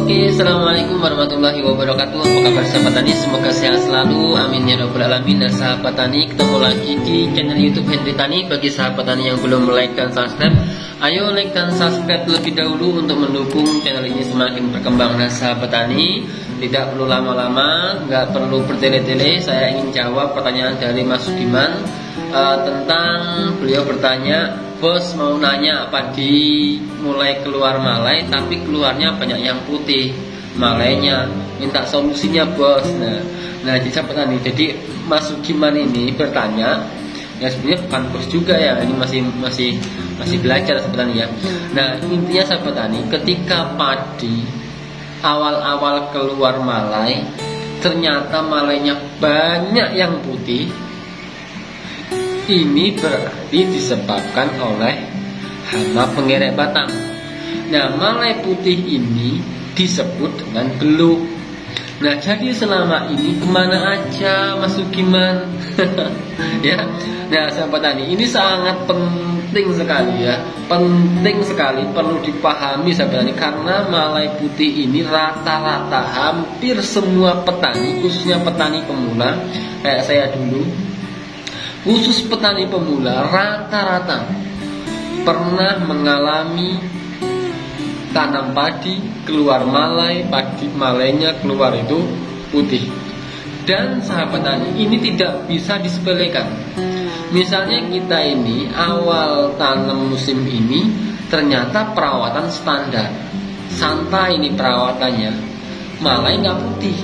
Oke, assalamualaikum warahmatullahi wabarakatuh. Apa kabar sahabat tani? Semoga sehat selalu, amin ya rabbal alamin. Dan sahabat tani, ketemu lagi di channel YouTube Henry Tani. Bagi sahabat tani yang belum like dan subscribe, ayo like dan subscribe terlebih dahulu untuk mendukung channel ini semakin berkembang. Nah sahabat tani, tidak perlu lama-lama, nggak perlu bertele-tele. Saya ingin jawab pertanyaan dari Mas Sudiman tentang beliau bertanya, bos mau nanya padi mulai keluar malai tapi keluarnya banyak yang putih malainya, minta solusinya bos. Nah jadi sahabat tani, jadi Mas Sudiman ini bertanya, ya sebenarnya bukan bos juga ya, ini masih belajar sahabat tani ya. Nah intinya sahabat tani, ketika padi awal-awal keluar malai ternyata malainya banyak yang putih, ini berarti disebabkan oleh hama pengerek batang. Nah malai putih ini disebut dengan beluk. Nah jadi selama ini kemana aja Mas Sugiman? Ya, nah sahabat tani, ini sangat penting sekali ya, penting sekali, perlu dipahami sahabat tani, karena malai putih ini rata-rata hampir semua petani, khususnya petani pemula kayak saya dulu, khusus petani pemula rata-rata pernah mengalami tanam padi keluar malai, padi malainya keluar itu putih. Dan sahabat tani, ini tidak bisa disepelekan. Misalnya kita ini awal tanam musim ini ternyata perawatan standar, santai ini perawatannya, malai nggak putih.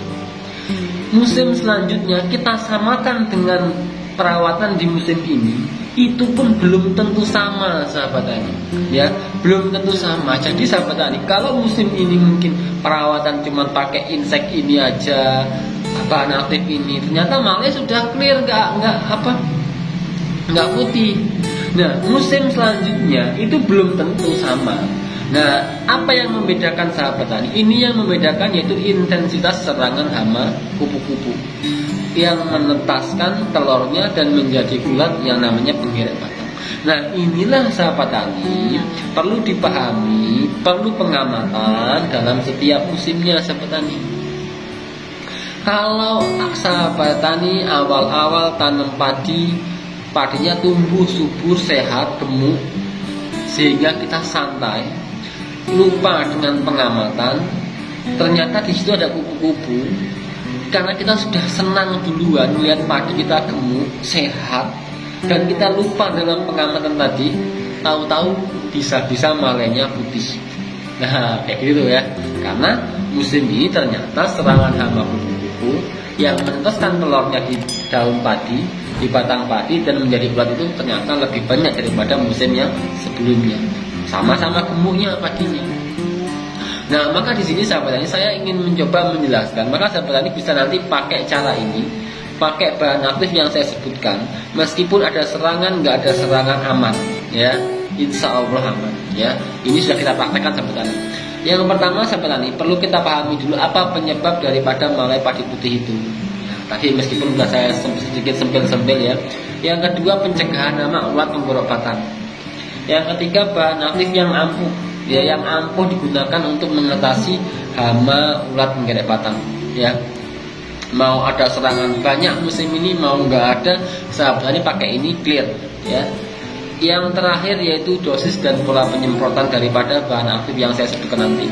Musim selanjutnya kita samakan dengan perawatan di musim ini, itu pun belum tentu sama sahabat tani ya, belum tentu sama. Jadi sahabat tani, kalau musim ini mungkin perawatan cuma pakai insek ini aja, bahan aktif ini, ternyata malai sudah clear, nggak putih. Nah musim selanjutnya itu belum tentu sama. Nah apa yang membedakan sahabat tani? Ini yang membedakan yaitu intensitas serangan hama kupu-kupu yang menetaskan telurnya dan menjadi ulat yang namanya pengerek batang. Nah inilah sahabat tani, perlu dipahami, perlu pengamatan dalam setiap musimnya sahabat tani. Kalau sahabat tani awal-awal tanam padi, padinya tumbuh subur, sehat, gemuk, sehingga kita santai, lupa dengan pengamatan, ternyata di situ ada kupu-kupu. Karena kita sudah senang duluan melihat padi kita gemuk, sehat, dan kita lupa dalam pengamatan tadi, tahu-tahu bisa-bisa malainya putih. Nah kayak gitu ya, karena musim ini ternyata serangan hama kupu-kupu yang menetaskan telurnya di daun padi, di batang padi dan menjadi ulat itu ternyata lebih banyak daripada musim yang sebelumnya. Sama-sama gemuknya padinya. Nah maka di sini sahabat tani, saya ingin mencoba menjelaskan. Maka sahabat tani bisa nanti pakai cara ini, pakai bahan aktif yang saya sebutkan. Meskipun ada serangan, nggak ada serangan, aman ya, insya Allah aman ya. Ini sudah kita praktekkan sahabat tani. Yang pertama sahabat tani, perlu kita pahami dulu apa penyebab daripada malai padi putih itu. Tadi meskipun sudah saya sedikit sempil-sempil ya. Yang kedua, pencegahan hama ulat penggorok batang. Yang ketiga, bahan aktif yang ampuh ya, yang ampuh digunakan untuk mengatasi hama ulat penggorok batang ya. Mau ada serangan banyak musim ini, mau nggak ada, sahabat tani pakai ini clear ya. Yang terakhir yaitu dosis dan pola penyemprotan daripada bahan aktif yang saya sebutkan nanti.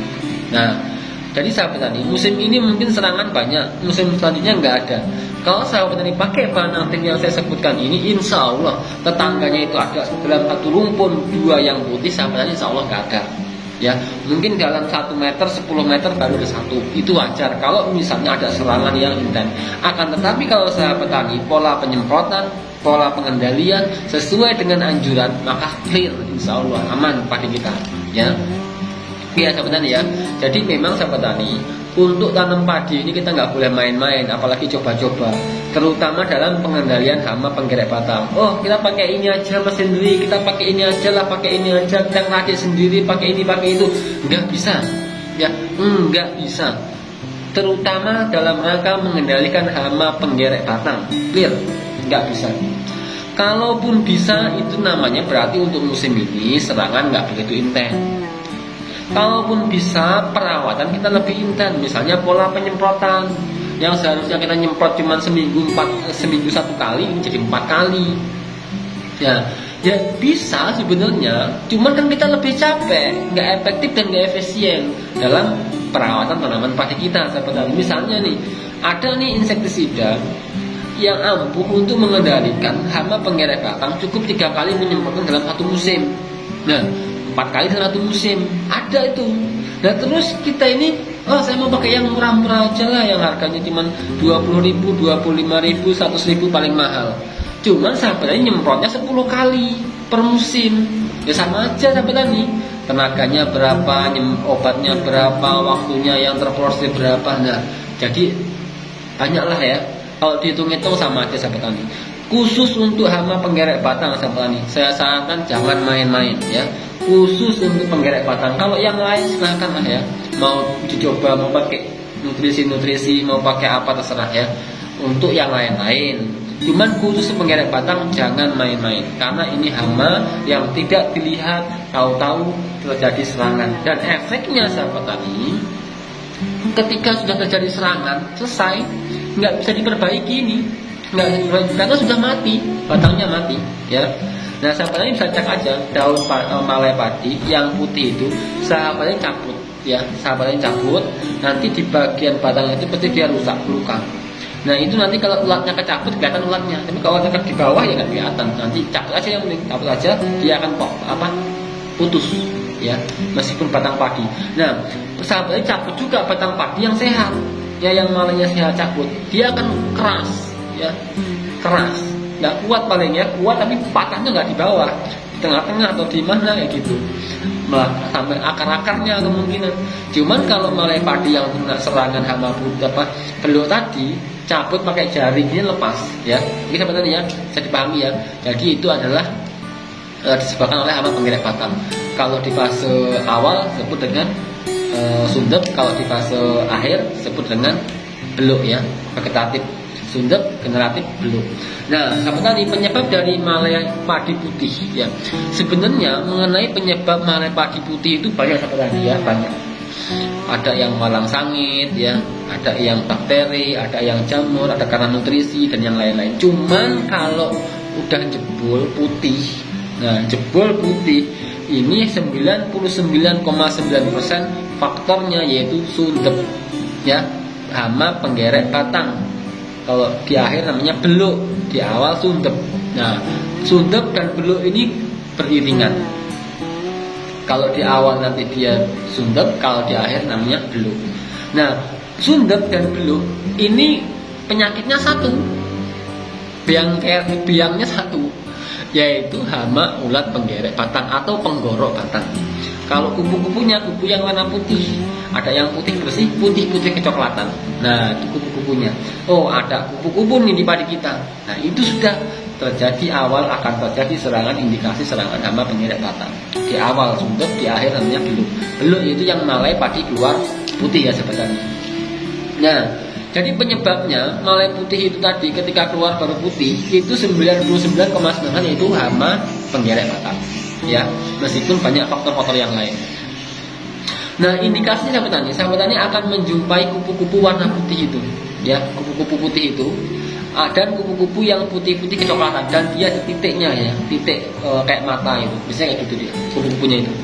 Nah jadi sahabat tani, musim ini mungkin serangan banyak, musim selanjutnya nggak ada. Kalau sahabat tani pakai bahan aktif yang saya sebutkan ini, insya Allah tetangganya itu ada dalam satu rumpun 2 yang putih, sahabat tani insya Allah nggak ada. Ya, mungkin dalam 1 meter, 10 meter baru ada 1, itu wajar kalau misalnya ada serangan yang intens. Akan tetapi kalau sahabat tani pola penyemprotan, pola pengendalian sesuai dengan anjuran, maka clear, insya Allah aman padi kita ya. Ya sahabat tani ya, jadi memang sahabat tani, untuk tanam padi ini kita nggak boleh main-main, apalagi coba-coba, terutama dalam pengendalian hama penggerek batang. Oh kita pakai ini aja Mas Hendri, kita pakai ini aja lah, pakai ini aja, kita ngerakit sendiri, pakai ini pakai itu, nggak bisa ya, nggak bisa. Terutama dalam rangka mengendalikan hama penggerek batang, clear, nggak bisa. Kalaupun bisa, itu namanya berarti untuk musim ini serangan nggak begitu intens. Kalaupun bisa, perawatan kita lebih intens. Misalnya pola penyemprotan yang seharusnya kita nyemprot cuma seminggu 1 kali, ini jadi 4 kali. Ya bisa sebenarnya, cuman kan kita lebih capek, nggak efektif dan nggak efisien dalam perawatan tanaman padi kita. Seperti misalnya nih, ada nih insektisida yang ampuh untuk mengendalikan hama penggeret batang, cukup 3 kali menyemprotkan dalam 1 musim. Nah, 4 kali dalam 1 musim, ada itu. Nah terus kita ini, saya mau pakai yang murah-murah aja lah, yang harganya cuma 20.000, 25.000, 100.000 paling mahal. Cuman sahabat nyemprotnya 10 kali per musim. Ya sama aja sahabat nih. Tenaganya berapa, obatnya berapa, waktunya yang terproses berapa. Nah, jadi banyaklah ya. Kalau dihitung-hitung sama aja sahabat nih. Khusus untuk hama penggeret batang sahabat nih, saya sarankan jangan main-main ya. Khusus untuk penggeret batang. Kalau yang lain silahkan lah ya. Mau dicoba, mau pakai nutrisi-nutrisi, mau pakai apa terserah ya. Untuk yang lain-lain. Cuman khusus penggeret batang jangan main-main, karena ini hama yang tidak dilihat, tahu-tahu terjadi serangan. Dan efeknya sahabat tani, ketika sudah terjadi serangan, selesai, nggak bisa diperbaiki ini, karena sudah mati, batangnya mati ya. Nah sahabat tani bisa cek aja daun malai padi yang putih itu, sahabatnya cabut ya, sahabatnya cabut, nanti di bagian batang itu pasti dia rusak, luka. Nah itu nanti kalau ulatnya kecabut kelihatan ulatnya, tapi kalau ulatnya di bawah ya nggak kelihatan. Nanti cabut aja, yang penting cabut aja, dia akan putus ya, meskipun batang padi. Nah sahabatnya cabut juga batang padi yang sehat ya, yang malainya sehat cabut, dia akan keras ya, keras, nggak kuat paling ya, kuat tapi patahnya nggak di bawah, di tengah-tengah atau di mana kayak gitu, malah sampai akar-akarnya kemungkinan. Cuman kalau malai padi yang kena serangan hama beluk tadi, cabut pakai jaring ini lepas ya. Ini sebenarnya ya, bisa dipahami ya. Jadi itu adalah disebabkan oleh hama penggeret batang. Kalau di fase awal disebut dengan sundep, kalau di fase akhir disebut dengan beluk ya, vegetatif. Sundep, generatif, beluk. Nah, apa tadi penyebab dari malai padi putih ya? Sebenarnya mengenai penyebab malai padi putih itu banyak sebenarnya ya, banyak. Ada yang malang sangit ya, ada yang bakteri, ada yang jamur, ada karena nutrisi dan yang lain-lain. Cuman kalau udah jebol putih, nah jebol putih ini 99,9% faktornya yaitu sundep ya, hama penggeret batang. Kalau di akhir namanya beluk, di awal sundep. Nah, sundep dan beluk ini beriringan. Kalau di awal nanti dia sundep, kalau di akhir namanya beluk. Nah, sundep dan beluk ini penyakitnya satu, biangnya satu, yaitu hama ulat penggeret batang atau penggorok batang. Kalau kupu-kupunya kupu yang warna putih, ada yang putih bersih, putih-putih kecoklatan. Nah, itu kupu-kupunya. Oh, ada kupu-kupu nih di padi kita. Nah, itu sudah terjadi, awal akan terjadi serangan, indikasi serangan hama penggeret batang. Di awal sundep, di akhir namanya beluk. Beluk itu yang malai padi keluar putih ya sebenarnya. Nah, jadi penyebabnya malai putih itu tadi ketika keluar baru putih itu 99,9 yaitu hama penggeret batang. Ya, meskipun banyak faktor-faktor yang lain. Nah, indikasinya sahabat tani akan menjumpai kupu-kupu warna putih itu, ya, kupu-kupu putih itu, dan kupu-kupu yang putih-putih kecoklatan dan dia di titiknya ya, titik kayak mata itu, biasanya kayak gitu dia, kupu-kupunya itu.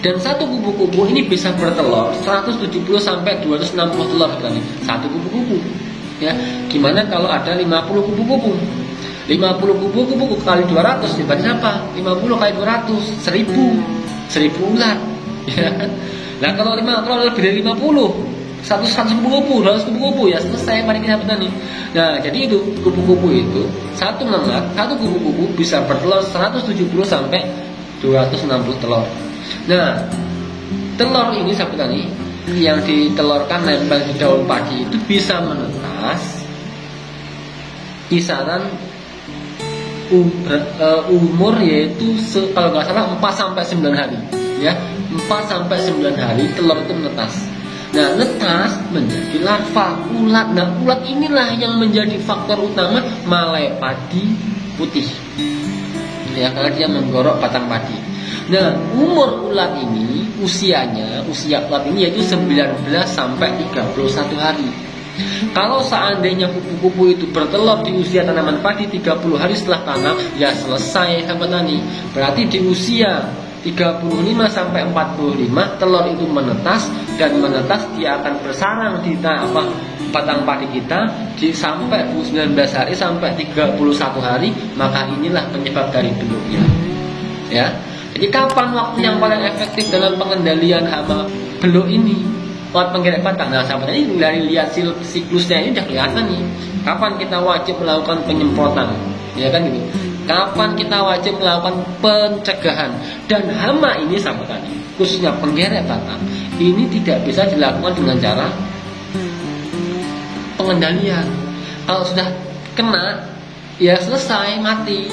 Dan satu kupu-kupu ini bisa bertelur 170 sampai 260 telur tadi, satu kupu-kupu. Ya, gimana kalau ada 50 kupu-kupu? 50 kupu-kupu kali 200 dibagi apa? 50 kali 200, 1000 ulat. Ya. Nah kalau lebih dari 50, 100 kupu-kupu, 200 kupu-kupu ya selesai mari kita petani. Nah jadi itu kupu-kupu itu satu kupu-kupu bisa bertelur 170 sampai 260 telur. Nah telur ini sahabat petani yang ditelurkan nempel di daun padi itu bisa menetas kisaran umur yaitu kalau nggak salah 4 sampai 9 hari ya, 4 sampai 9 hari telur itu menetas. Nah netas menjadi larva ulat. Nah ulat inilah yang menjadi faktor utama malai padi putih ya, karena dia menggorok batang padi. Nah, umur ulat ini, usia ulat ini yaitu 19 sampai 31 hari. Kalau seandainya kupu-kupu itu bertelur di usia tanaman padi 30 hari setelah tanam, ya selesai sahabat tani. Berarti di usia 35 sampai 45 telur itu menetas, dan menetas dia akan bersarang di batang padi kita sampai 19 hari sampai 31 hari, maka inilah penyebab dari beluknya. Ya. Jadi kapan waktu yang paling efektif dalam pengendalian hama beluk ini? Ulat penggerek batang. Nah, sahabat ini dari lihat siklusnya ini udah kelihatan nih. Kapan kita wajib melakukan penyemprotan? Ya kan gitu. Kapan kita wajib melakukan pencegahan? Dan hama ini sahabat tani, khususnya penggerek batang, ini tidak bisa dilakukan dengan cara pengendalian. Kalau sudah kena, ya selesai, mati.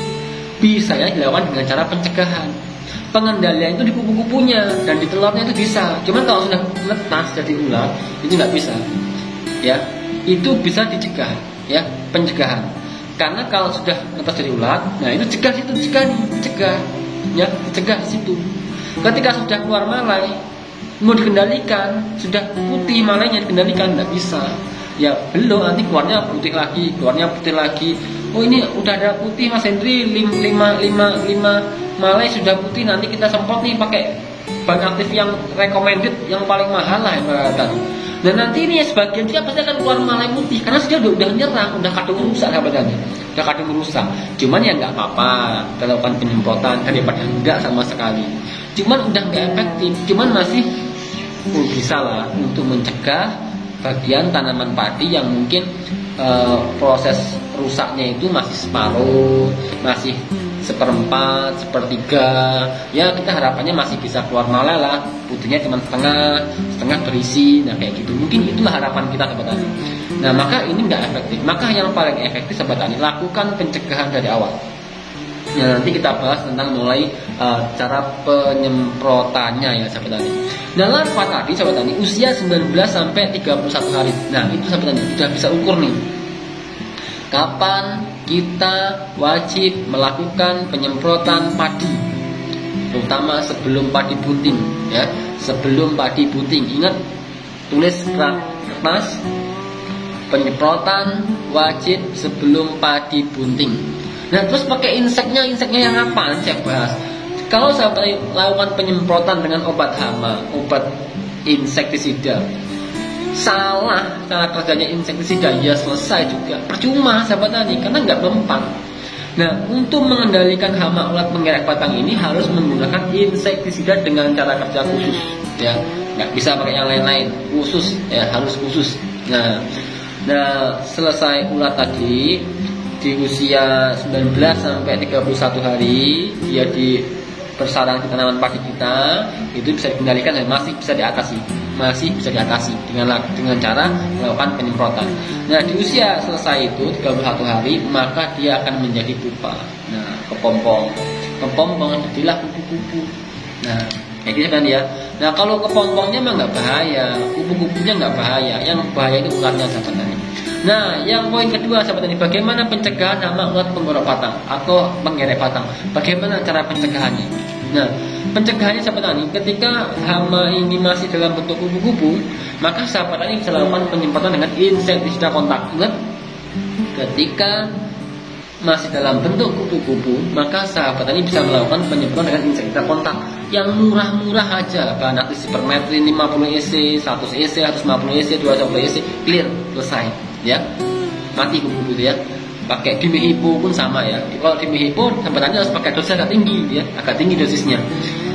Bisa ya dilakukan dengan cara pencegahan. Pengendalian itu di kupu-kupunya dan di telurnya itu bisa. Cuman kalau sudah netas jadi ulat, itu nggak bisa. Ya, itu bisa dicegah, ya, pencegahan. Karena kalau sudah netas jadi ulat, nah itu cegah di situ. Ketika sudah keluar malai, mau dikendalikan, sudah putih malainya dikendalikan, nggak bisa. Ya belum, nanti keluarnya putih lagi. Oh ini udah ada putih Mas Hendri, 5 malai sudah putih, nanti kita semprot nih pakai bahan aktif yang recommended, yang paling mahal lah ibaratnya. Dan nanti ini sebagian dia pasti akan keluar malai putih karena sudah nyerang, udah kadung rusak sahabatnya, udah kadung rusak. Cuman ya nggak apa-apa, kita lakukan penyemprotan daripada enggak sama sekali. Cuman udah nggak efektif, cuman masih bisa lah untuk mencegah bagian tanaman padi yang mungkin proses rusaknya itu masih separuh, masih 1/4, 1/3. Ya kita harapannya masih bisa keluar malai lah, putihnya cuma setengah berisi. Nah kayak gitu, mungkin itulah harapan kita sahabat tani. Nah maka ini nggak efektif. Maka yang paling efektif sahabat tani, lakukan pencegahan dari awal. Ya, nanti kita bahas tentang mulai cara penyemprotannya ya sahabat tani. Nah larva tadi sahabat tani usia 19 sampai 31 hari. Nah itu sahabat tani sudah bisa ukur nih kapan kita wajib melakukan penyemprotan padi, terutama sebelum padi bunting ya. Sebelum padi bunting, ingat tulis kertas, penyemprotan wajib sebelum padi bunting. Nah terus pakai inseknya yang apaan saya bahas. Kalau saya lakukan penyemprotan dengan obat hama, obat insektisida, salah cara kerjanya insektisida, ya selesai juga, percuma sahabat tani karena nggak mempan. Nah untuk mengendalikan hama ulat penggerek batang ini harus menggunakan insektisida dengan cara kerja khusus ya, nggak bisa pakai yang lain-lain, khusus ya, harus khusus. Nah selesai ulat tadi di usia 19 sampai 31 hari dia bersarang di tanaman padi kita, itu bisa dikendalikan dan masih bisa diatasi dengan cara melakukan penyemprotan. Nah di usia selesai itu 31 hari maka dia akan menjadi pupa. Nah kepompong jadilah kupu-kupu. Nah kayak gitu kan ya. Nah kalau kepompongnya mah nggak bahaya, kupu-kupunya nggak bahaya, yang bahaya itu ularnya sahabat tani. Nah yang poin kedua sahabat tani, bagaimana pencegahan hama ulat penggerek batang atau penggerek batang? Bagaimana cara pencegahannya? Nah pencegahannya sahabat tani, ketika hama ini masih dalam bentuk kupu-kupu, maka sahabat tani bisa lakukan penyemprotan dengan insektisida kontak. Ingat, ketika masih dalam bentuk kupu-kupu, maka sahabat tani bisa melakukan penyemprotan dengan insektisida kontak yang murah-murah aja, bahan aktif Sipermetrin 50 EC, 100 EC, 150 EC, 250 EC, clear, selesai ya, mati kupu-kupu itu ya. Pakai Dimehipo pun sama ya. Kalau Dimehipo sebenarnya harus pakai dosis agak tinggi ya, agak tinggi dosisnya.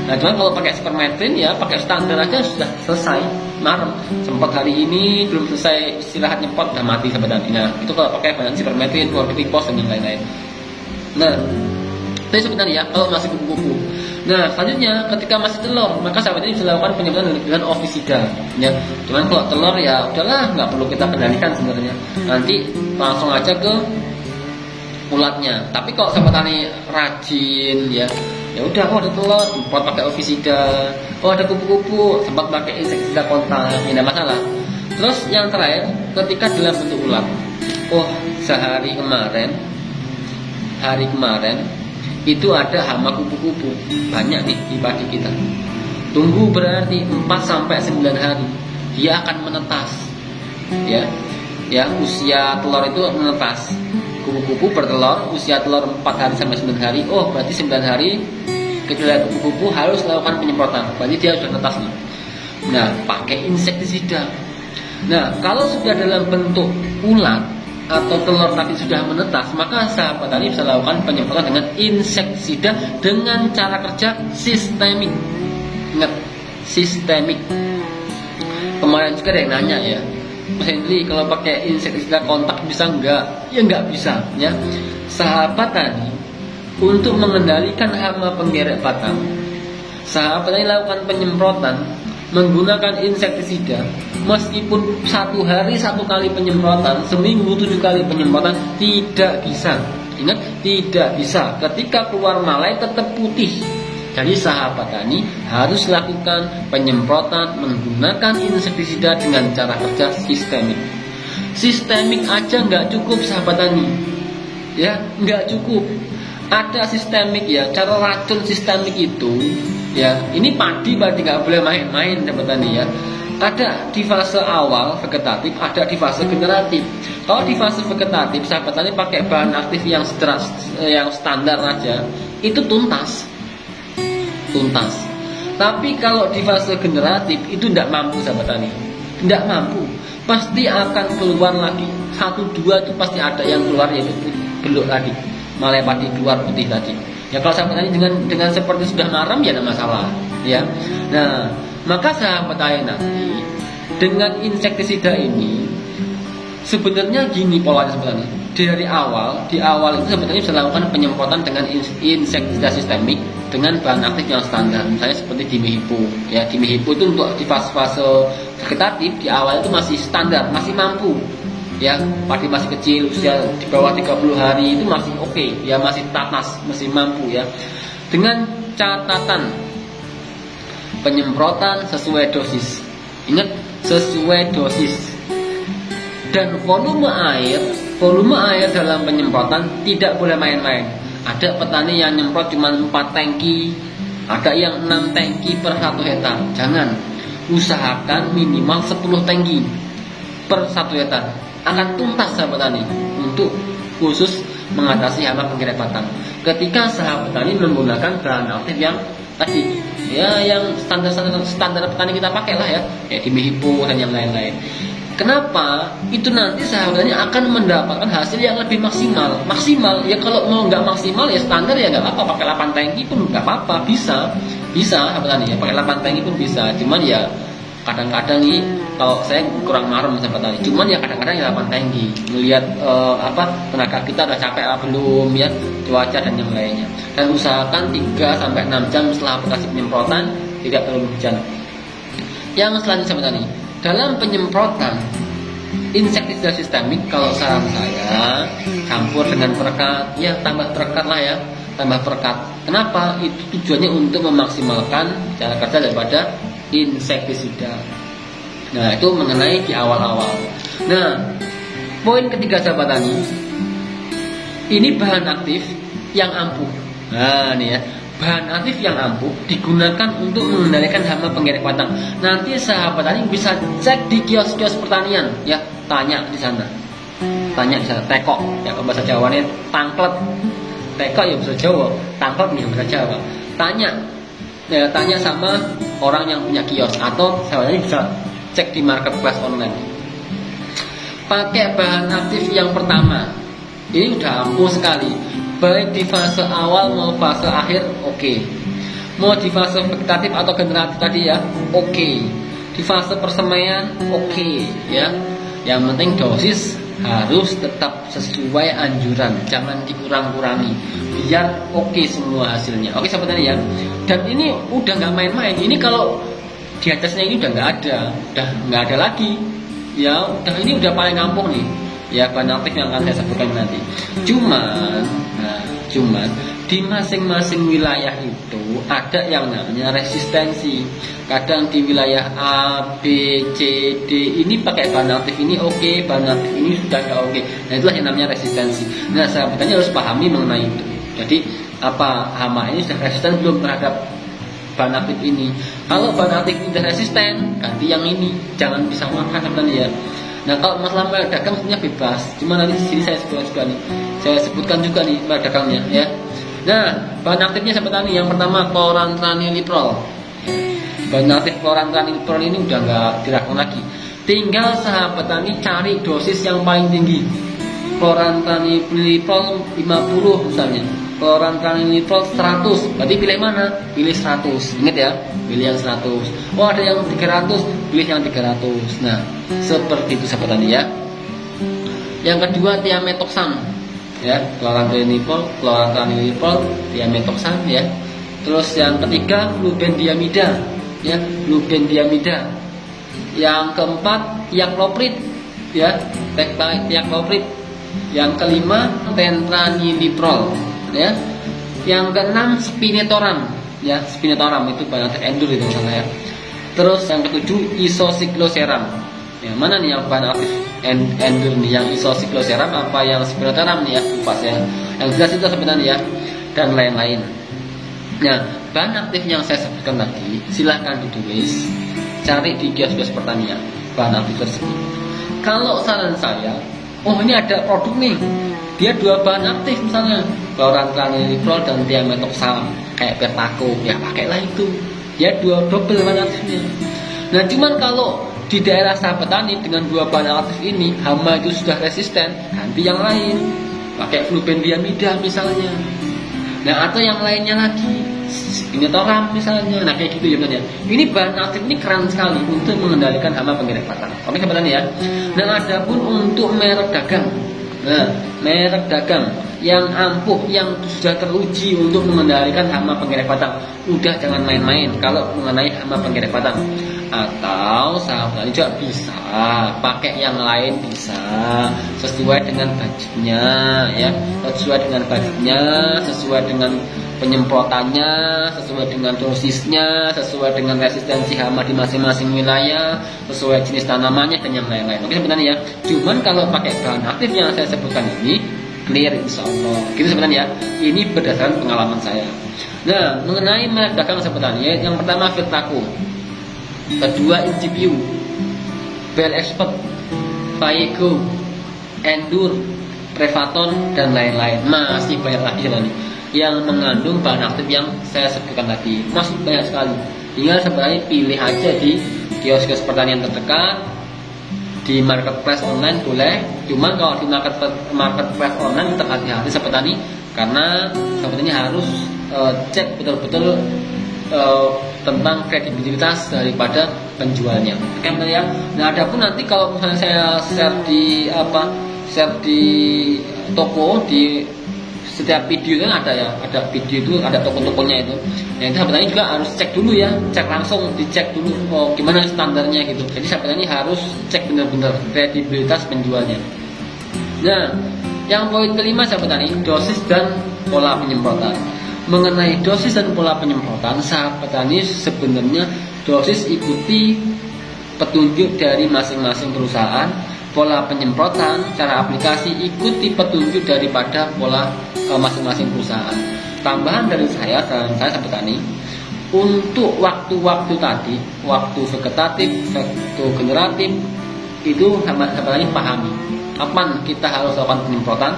Nah cuman kalau pakai Sipermetrin ya pakai standar aja sudah selesai, marem. Sempat hari ini belum selesai istirahat nyemprot udah mati sebenarnya. Nah itu kalau pakai bahan Sipermetrin, Chlorpyrifos dan yang lain-lain. Nah itu sebenarnya ya kalau masih kupu-kupu. Nah selanjutnya ketika masih telur, maka sahabat ini bisa lakukan penyemprotan dengan ovisida ya. Cuman kalau telur ya udahlah, nggak perlu kita kendalikan sebenarnya. Nanti langsung aja ke ulatnya. Tapi kalau sahabat tani rajin ya udah, oh ada telur semprot pakai ovisida, oh ada kupu-kupu sempat pakai insektisida kontak, tidak masalah. Terus yang terakhir, ketika dalam bentuk ulat, oh hari kemarin itu ada hama kupu-kupu banyak nih di padi kita. Tunggu berarti 4-9 hari dia akan menetas, ya usia telur itu menetas. Kupu-kupu bertelur, usia telur 4-9 hari. Oh, berarti 9 hari ketika kupu-kupu harus melakukan penyemprotan, berarti dia sudah netas nih. Nah, pakai insektisida. Nah, kalau sudah dalam bentuk ulat atau telur tadi sudah menetas, maka sahabat tani bisa lakukan penyemprotan dengan insektisida dengan cara kerja sistemik. Ingat, sistemik. Kemarin juga ada yang nanya ya, Mas Henry, kalau pakai insektisida kontak bisa enggak? Ya enggak bisa ya. Sahabat tani, untuk mengendalikan hama penggeret batang, sahabat tani lakukan penyemprotan menggunakan insektisida. Meskipun 1 hari 1 kali penyemprotan, seminggu 7 kali penyemprotan, tidak bisa. Ingat, tidak bisa. Ketika keluar malai tetap putih. Jadi sahabat tani harus lakukan penyemprotan menggunakan insektisida dengan cara kerja sistemik. Sistemik aja nggak cukup sahabat tani, ya nggak cukup. Ada sistemik ya, cara racun sistemik itu ya, ini padi nggak boleh main-main sahabat tani ya. Ada di fase awal vegetatif, ada di fase generatif. Kalau di fase vegetatif sahabat tani pakai bahan aktif yang standar aja, itu tuntas. Tapi kalau di fase generatif itu tidak mampu sahabat tani, tidak mampu. Pasti akan keluar lagi 1-2 itu pasti ada yang keluar, yaitu beluk tadi, malai padi keluar putih tadi. Ya kalau sahabat tani dengan seperti sudah maram ya tidak masalah ya. Nah, maka sahabat tani nanti dengan insektisida ini sebenarnya gini polanya sebenarnya. Di awal itu sebenarnya bisa lakukan penyemprotan dengan insektisida sistemik dengan bahan aktif yang standar, misalnya seperti Dimihipo. Ya, Dimihipo itu untuk di fase vegetatif di awal itu masih standar, masih mampu. Ya, padi masih kecil, usia di bawah 30 hari itu masih oke, ya masih tatas, masih mampu ya. Dengan catatan penyemprotan sesuai dosis. Ingat, sesuai dosis. Dan volume air dalam penyemprotan tidak boleh main-main. Ada petani yang nyemprot cuma 4 tangki, ada yang 6 tangki per 1 hektar. Jangan, usahakan minimal 10 tangki per 1 hektar. Akan tuntas sahabat tani untuk khusus mengatasi hama penggeret batang. Ketika sahabat tani menggunakan bahan aktif yang tadi, ya yang standar petani kita pakai lah ya, Dimihipo dan yang lain-lain. Kenapa? Itu nanti sahabatnya akan mendapatkan hasil yang lebih maksimal. Ya kalau mau nggak maksimal ya standar ya nggak apa-apa, pakai 8 tangki pun nggak apa-apa, bisa sahabatnya ya, pakai 8 tangki pun bisa. Cuman ya kadang-kadang nih kalau saya kurang marem sahabatnya. Cuman ya kadang-kadang ya 8 tangki. Melihat tenaga kita udah capek apa belum ya, cuaca dan yang lainnya. Dan usahakan 3-6 jam setelah aplikasi penyemprotan tidak terlalu hujan. Yang selanjutnya sahabatnya, dalam penyemprotan insektisida sistemik, kalau saran saya campur dengan perekat, ya tambah perekat lah ya, tambah perekat. Kenapa? Itu tujuannya untuk memaksimalkan cara kerja daripada insektisida. Nah, itu mengenai di awal-awal. Nah, poin ketiga sahabat tani, ini bahan aktif yang ampuh. Nah, ini ya, bahan aktif yang ampuh digunakan untuk mengendalikan hama penggeret batang. Nanti sahabat tani bisa cek di kios-kios pertanian ya, tanya di sana, tekok ya, kalau bahasa Jawanya tangklet. Tekok ya bahasa Jawa, tangklet ya bahasa Jawa. Tanya sama orang yang punya kios, atau sahabat tani bisa cek di marketplace online. Pakai bahan aktif yang pertama, ini udah ampuh sekali. Baik di fase awal mau fase akhir, oke. Mau di fase vegetatif atau generatif tadi ya, oke. Di fase persemaian, oke ya. Yang penting dosis harus tetap sesuai anjuran, jangan dikurang-kurangi, biar oke semua hasilnya. Oke sahabat tani ya. Dan ini udah nggak main-main. Ini kalau di atasnya ini udah nggak ada lagi. Ya, ini udah paling ampuh nih. Ya, bahan aktif yang akan saya sebutkan nanti. Cuman di masing-masing wilayah itu ada yang namanya resistensi. Kadang di wilayah A, B, C, D ini pakai bahan aktif ini oke, bahan aktif ini sudah nggak oke. Nah, itulah yang namanya resistensi. Nah, sahabatnya harus pahami mengenai itu. Jadi apa hama ini sudah resisten belum terhadap bahan aktif ini. Kalau bahan aktif ini sudah resisten, ganti yang ini, jangan disamakan sebenarnya ya. Nah kalau masalah merek dagang sebenarnya bebas, cuma nanti di sini saya sebutkan juga nih merek dagangnya ya. Nah bahan aktifnya sahabat tani, yang pertama chlorantraniliprol. Bahan aktif chlorantraniliprol ini udah nggak diragukan lagi, tinggal sahabat tani cari dosis yang paling tinggi. Chlorantraniliprol 50 misalnya, chlorantraniliprol 100, berarti pilih mana? Pilih 100, ingat ya, pilih yang 100. Oh ada yang 300, pilih yang 300. Nah seperti itu sahabat tani ya. Yang kedua thiamethoxam ya, chlorantraniliprol, thiamethoxam ya. Terus yang ketiga flubendiamida ya, flubendiamida. Yang keempat thiacloprid ya, thiacloprid. Yang kelima tentraniliprol ya. Yang keenam spinetoram ya, spinetoram itu bahan aktif Endur itu misalnya ya. Terus yang ketujuh isosikloseram. Ya, mana nih yang bahan aktif Endur nih, yang isosikloseram apa yang spinetoram nih ya, lupa ya. Yang jelas itu sebenarnya ya, dan lain-lain. Nah, bahan aktif yang saya sebutkan tadi silahkan ditulis, cari di kios-kios pertanian bahan aktif tersebut. Kalau saran saya, oh ini ada produk nih, dia dua bahan aktif misalnya chlorantraniliprol dan thiamethoxam kayak Pertaco, ya pakailah itu, dia dua double bahan aktifnya. Nah cuman kalau di daerah sahabat tani dengan dua bahan aktif ini hama itu sudah resisten, ganti yang lain, pakai flubendiamida misalnya. Nah atau yang lainnya lagi spinetoram misalnya. Nah kayak gitu ya kan ya. Ini bahan aktif ini keren sekali untuk mengendalikan hama penggirek batang. Oke sahabat tani ya. Nah adapun untuk merek dagang, nah merek dagang yang ampuh, yang sudah teruji untuk mengendalikan hama penggirek batang, udah jangan main-main kalau mengenai hama penggirek batang. Atau sahabat tani juga bisa pakai yang lain, bisa sesuai dengan budgetnya ya, sesuai dengan budgetnya, sesuai dengan penyemprotannya, sesuai dengan dosisnya, sesuai dengan resistensi hama di masing-masing wilayah, sesuai jenis tanamannya dan yang lain-lain. Oke sebenarnya ya. Cuman kalau pakai bahan aktif yang saya sebutkan ini clear insya Allah. Gitu sebenarnya ya. Ini berdasarkan pengalaman saya. Nah mengenai merek dagang sebenarnya, yang pertama Pertaco, kedua Incipiu, Bell Expert, Payego, Endur, Prevaton dan lain-lain. Masih banyak lagi sebenarnya yang mengandung bahan aktif yang saya sebutkan tadi, masih banyak sekali. Tinggal sebenarnya pilih aja di kios-kios pertanian terdekat, di marketplace online boleh. Cuman kalau di marketplace online tetap hati-hati sahabat tani, karena sahabat tani harus cek betul-betul tentang kredibilitas daripada penjualnya. Oke ya. Nah adapun nanti kalau misalnya saya share di toko, di setiap video kan ada ya, ada video itu ada toko-tokonya itu. Yang sahabat tani juga harus cek dulu ya, cek langsung, dicek dulu gimana standarnya gitu. Jadi sahabat tani harus cek benar-benar kredibilitas penjualnya. Nah, yang poin kelima sahabat tani, dosis dan pola penyemprotan. Mengenai dosis dan pola penyemprotan, sahabat tani sebenarnya dosis ikuti petunjuk dari masing-masing perusahaan. Pola penyemprotan, cara aplikasi ikuti petunjuk daripada pola masing-masing perusahaan. Tambahan dari saya, saran saya sahabat tani, untuk waktu-waktu tadi, waktu vegetatif, waktu generatif, itu sahabat tani pahami kapan kita harus lakukan penyemprotan,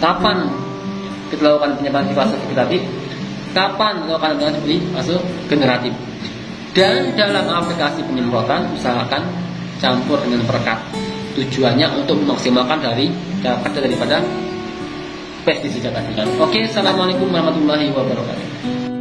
kapan kita lakukan penyemprotan di fase vegetatif, kapan melakukan penyemprotan di fase generatif. Dan dalam aplikasi penyemprotan usahakan campur dengan perekat. Tujuannya untuk memaksimalkan daripada pestisida tadi. Oke, assalamualaikum warahmatullahi wabarakatuh.